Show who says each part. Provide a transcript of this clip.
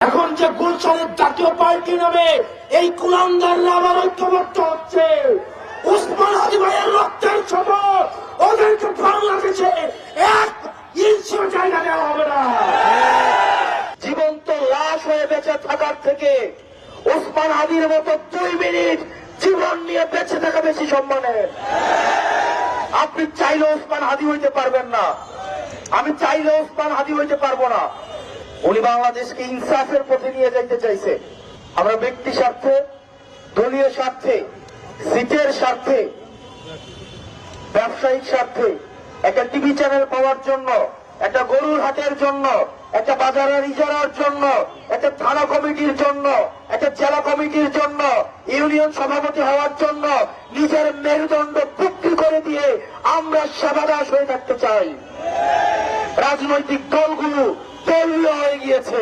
Speaker 1: এখন যে গুলশানের জাতীয় পার্টি নামে এই কুলাঙ্গাররা আবার ঐক্যবদ্ধ হচ্ছে, ওসমান হাদি ভাইয়ের রক্তের শপথ ওদেরকে বাংলাদেশে এক ইঞ্চিও জায়গা দেওয়া হবে না। জীবন্ত লাশ হয়ে বেঁচে থাকার থেকে ওসমান হাদির মতো 2 মিনিট জীবন নিয়ে বেঁচে থাকা বেশি সম্মানের। আপনি চাইলে ওসমান হাদি হইতে পারবেন না, আমি চাইলে ওসমান হাদি হইতে পারবো না। উনি বাংলাদেশকে ইনসাফের পথে নিয়ে যাইতে চাইছে। আমরা ব্যক্তি স্বার্থে, দলীয় স্বার্থে, সিটের স্বার্থে, ব্যবসায়িক স্বার্থে, একটা টিভি চ্যানেল পাওয়ার জন্য, একটা গরুর হাটের জন্য, একটা বাজারের ইজারার জন্য, একটা থানা কমিটির জন্য, একটা জেলা কমিটির জন্য, ইউনিয়ন সভাপতি হওয়ার জন্য নিজের মেরুদণ্ড বিক্রি করে দিয়ে আমরা সেবাদাস হয়ে থাকতে চাই। রাজনৈতিক দলগুলো দলীয় হয়ে গিয়েছে।